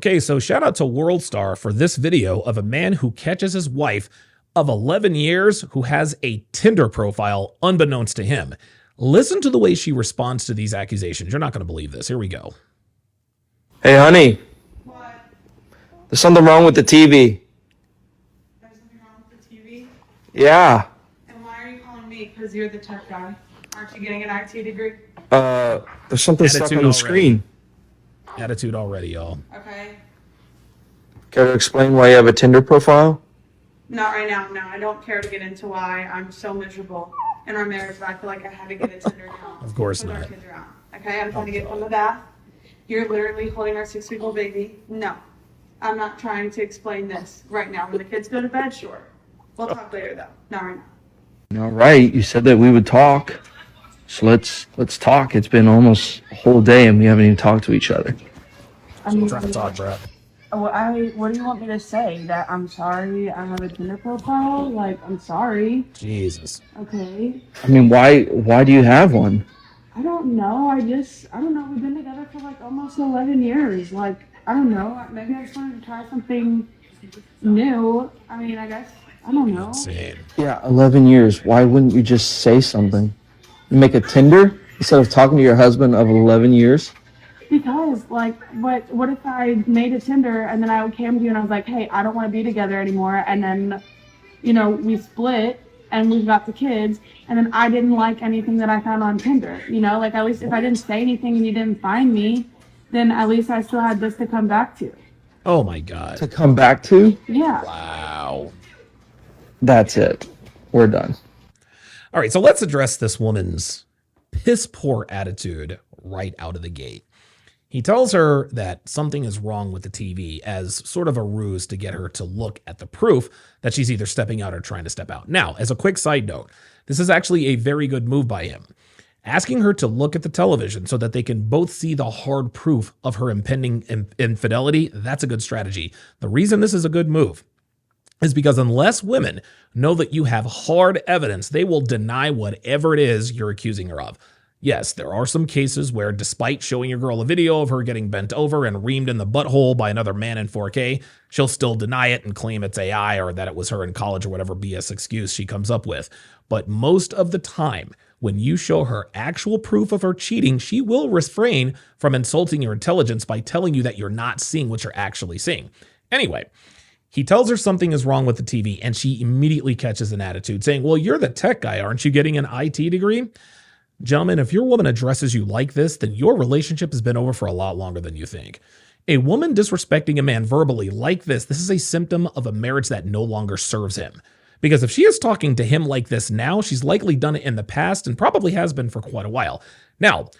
Okay, so shout out to WorldStar for this video of a man who catches his wife of 11 years who has a Tinder profile unbeknownst to him. Listen to the way she responds to these accusations. You're not going to believe this. Here we go. Hey, honey. What? There's something wrong with the TV. There's something wrong with the TV? Yeah. And why are you calling me? Because you're the tech guy. Aren't you getting an IT degree? There's something stuck on the screen. Attitude already, y'all. Okay. Care to explain why you have a Tinder profile? Not right now. No, I don't care to get into why I'm so miserable in our marriage, but I feel like I had to get a Tinder account. Of course Our not. kids are out. Okay, I'm trying to get from the bath. You're literally holding our 6-week-old baby. No, I'm not trying to explain this right now. When the kids go to bed, sure. We'll talk later, though. Not right now. All right. You said that we would talk. So let's talk. It's been almost a whole day and we haven't even talked to each other. I mean, Try to talk, bro. what do you want me to say? That I'm sorry I have a Tinder profile? Like, I'm sorry. Jesus. Okay. I mean, why do you have one? I don't know. I don't know. We've been together for like almost 11 years. Like, I don't know. Maybe I just wanted to try something new. I mean, I guess, I don't know. Insane. Yeah, 11 years. Why wouldn't you just say something? You make a Tinder instead of talking to your husband of 11 years? Because, like, what if I made a Tinder and then I came to you and I was like, hey, I don't want to be together anymore. And then, you know, we split and we've got the kids. And then I didn't like anything that I found on Tinder. You know, like, at least if I didn't say anything and you didn't find me, then at least I still had this to come back to. Oh my God. To come back to? Yeah. Wow. That's it. We're done. All right, so let's address this woman's piss poor attitude right out of the gate. He tells her that something is wrong with the TV as sort of a ruse to get her to look at the proof that she's either stepping out or trying to step out. Now, as a quick side note, this is actually a very good move by him. Asking her to look at the television so that they can both see the hard proof of her impending infidelity, that's a good strategy. The reason this is a good move is because unless women know that you have hard evidence, they will deny whatever it is you're accusing her of. Yes, there are some cases where despite showing your girl a video of her getting bent over and reamed in the butthole by another man in 4K, she'll still deny it and claim it's AI or that it was her in college or whatever BS excuse she comes up with. But most of the time, when you show her actual proof of her cheating, she will refrain from insulting your intelligence by telling you that you're not seeing what you're actually seeing. Anyway, he tells her something is wrong with the TV, and she immediately catches an attitude saying, well, you're the tech guy. Aren't you getting an IT degree? Gentlemen, if your woman addresses you like this, then your relationship has been over for a lot longer than you think. A woman disrespecting a man verbally like this is a symptom of a marriage that no longer serves him. Because if she is talking to him like this now, she's likely done it in the past and probably has been for quite a while. Now,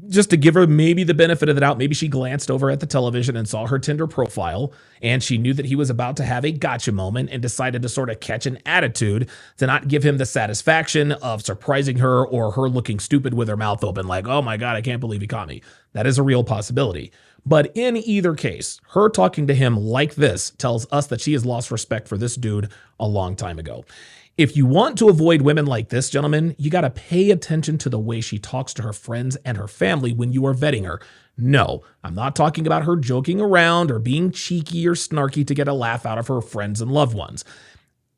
just to give her maybe the benefit of the doubt, maybe she glanced over at the television and saw her Tinder profile and she knew that he was about to have a gotcha moment and decided to sort of catch an attitude to not give him the satisfaction of surprising her or her looking stupid with her mouth open like, oh my God, I can't believe he caught me. That is a real possibility. But in either case, her talking to him like this tells us that she has lost respect for this dude a long time ago. If you want to avoid women like this, gentlemen, you got to pay attention to the way she talks to her friends and her family when you are vetting her. No, I'm not talking about her joking around or being cheeky or snarky to get a laugh out of her friends and loved ones.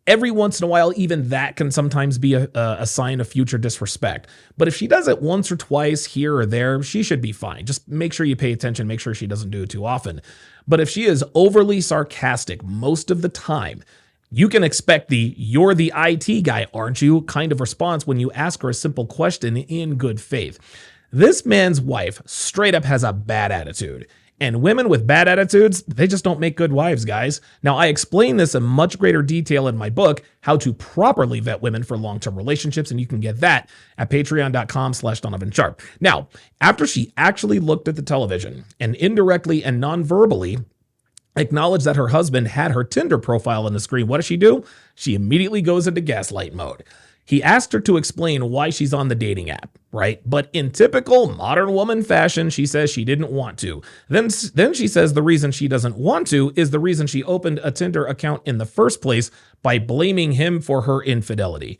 Every once in a while, even that can sometimes be a sign of future disrespect. But if she does it once or twice here or there, she should be fine. Just make sure you pay attention, make sure she doesn't do it too often. But if she is overly sarcastic most of the time, you can expect the "you're the IT guy, aren't you?" kind of response when you ask her a simple question in good faith. This man's wife straight up has a bad attitude. And women with bad attitudes, they just don't make good wives, guys. Now, I explain this in much greater detail in my book, How to Properly Vet Women for Long-Term Relationships, and you can get that at patreon.com/DonovanSharp. Now, after she actually looked at the television and indirectly and non-verbally acknowledged that her husband had her Tinder profile on the screen, what does she do? She immediately goes into gaslight mode. He asked her to explain why she's on the dating app, right? But in typical modern woman fashion, she says she didn't want to. Then she says the reason she doesn't want to is the reason she opened a Tinder account in the first place by blaming him for her infidelity.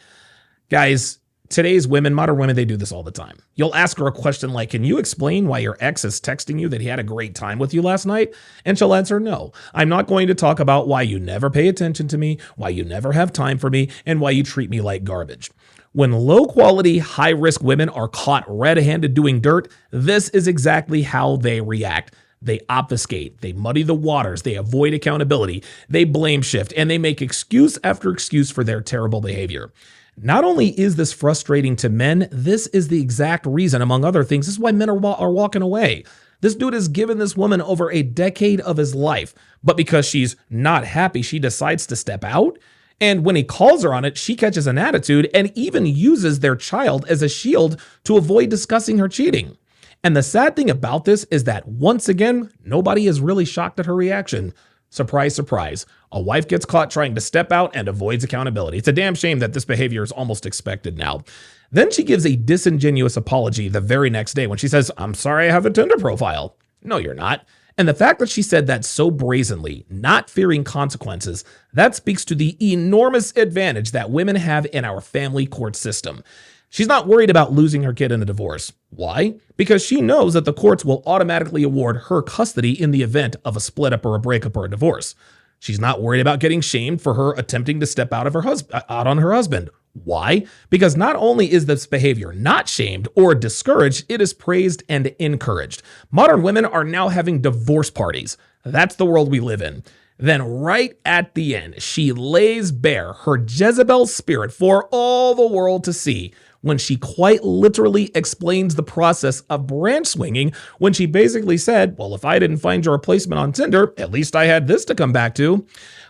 Guys, today's women, modern women, they do this all the time. You'll ask her a question like, can you explain why your ex is texting you that he had a great time with you last night? And she'll answer, no, I'm not going to talk about why you never pay attention to me, why you never have time for me, and why you treat me like garbage. When low quality, high risk women are caught red-handed doing dirt, this is exactly how they react. They obfuscate, they muddy the waters, they avoid accountability, they blame shift, and they make excuse after excuse for their terrible behavior. Not only is this frustrating to men, this is the exact reason, among other things, this is why men are walking away. This dude has given this woman over a decade of his life, but because she's not happy, she decides to step out. And when he calls her on it, she catches an attitude and even uses their child as a shield to avoid discussing her cheating. And the sad thing about this is that once again, nobody is really shocked at her reaction. Surprise, surprise. A wife gets caught trying to step out and avoids accountability. It's a damn shame that this behavior is almost expected now. Then she gives a disingenuous apology the very next day when she says, I'm sorry I have a Tinder profile. No, you're not. And the fact that she said that so brazenly, not fearing consequences, that speaks to the enormous advantage that women have in our family court system. She's not worried about losing her kid in a divorce. Why? Because she knows that the courts will automatically award her custody in the event of a split up or a breakup or a divorce. She's not worried about getting shamed for her attempting to step out on her husband. Why? Because not only is this behavior not shamed or discouraged, it is praised and encouraged. Modern women are now having divorce parties. That's the world we live in. Then right at the end, she lays bare her Jezebel spirit for all the world to see when she quite literally explains the process of branch swinging when she basically said, well, if I didn't find your replacement on Tinder, at least I had this to come back to.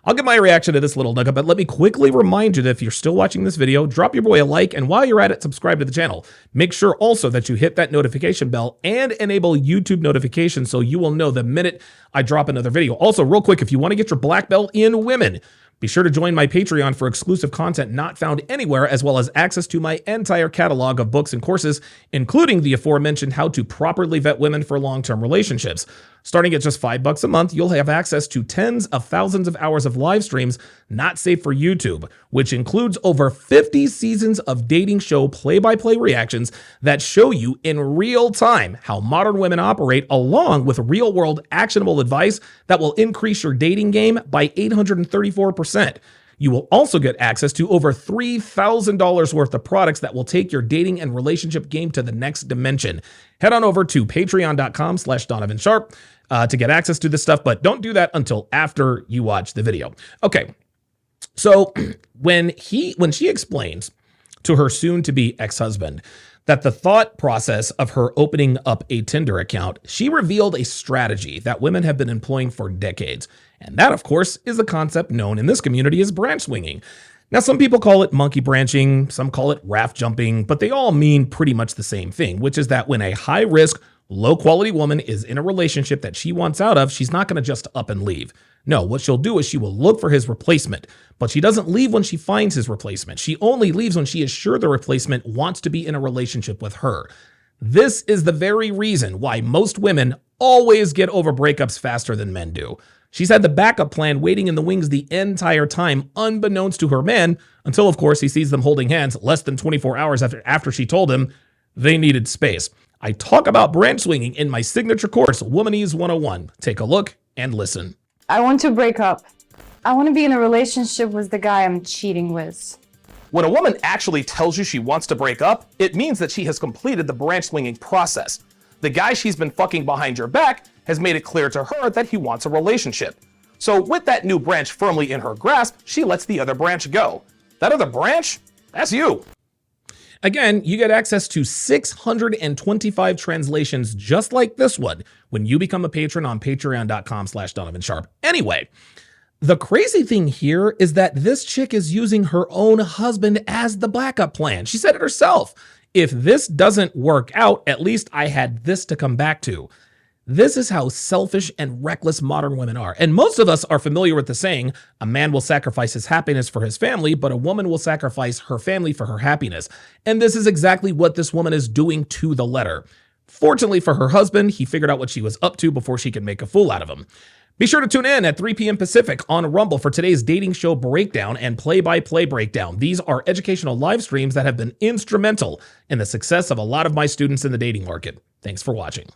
I'll give my reaction to this little nugget, but let me quickly remind you that if you're still watching this video, drop your boy a like, and while you're at it, subscribe to the channel. Make sure also that you hit that notification bell and enable YouTube notifications so you will know the minute I drop another video. Also, real quick, if you want to get your black belt in women, be sure to join my Patreon for exclusive content not found anywhere, as well as access to my entire catalog of books and courses, including the aforementioned How to Properly Vet Women for Long-Term Relationships. Starting at just $5 a month, you'll have access to tens of thousands of hours of live streams not safe for YouTube, which includes over 50 seasons of dating show play-by-play reactions that show you in real time how modern women operate, along with real-world actionable advice that will increase your dating game by 834%. You will also get access to over $3,000 worth of products that will take your dating and relationship game to the next dimension. Head on over to patreon.com/DonovanSharp to get access to this stuff, but don't do that until after you watch the video. Okay, so when she explains to her soon-to-be ex-husband that the thought process of her opening up a Tinder account, she revealed a strategy that women have been employing for decades. And that, of course, is the concept known in this community as branch swinging. Now, some people call it monkey branching, some call it raft jumping, but they all mean pretty much the same thing, which is that when a high-risk, low-quality woman is in a relationship that she wants out of, she's not going to just up and leave. No, what she'll do is she will look for his replacement, but she doesn't leave when she finds his replacement. She only leaves when she is sure the replacement wants to be in a relationship with her. This is the very reason why most women always get over breakups faster than men do. She's had the backup plan waiting in the wings the entire time, unbeknownst to her man, until, of course, he sees them holding hands less than 24 hours after she told him they needed space. I talk about branch swinging in my signature course, Womanese 101. Take a look and listen. I want to break up. I want to be in a relationship with the guy I'm cheating with. When a woman actually tells you she wants to break up, it means that she has completed the branch swinging process. The guy she's been fucking behind your back has made it clear to her that he wants a relationship. So with that new branch firmly in her grasp, she lets the other branch go. That other branch? That's you. Again, you get access to 625 translations just like this one when you become a patron on patreon.com/DonovanSharp. Anyway, the crazy thing here is that this chick is using her own husband as the backup plan. She said it herself. If this doesn't work out, at least I had this to come back to. This is how selfish and reckless modern women are. And most of us are familiar with the saying, a man will sacrifice his happiness for his family, but a woman will sacrifice her family for her happiness. And this is exactly what this woman is doing to the letter. Fortunately for her husband, he figured out what she was up to before she could make a fool out of him. Be sure to tune in at 3 p.m. Pacific on Rumble for today's dating show breakdown and play-by-play breakdown. These are educational live streams that have been instrumental in the success of a lot of my students in the dating market. Thanks for watching.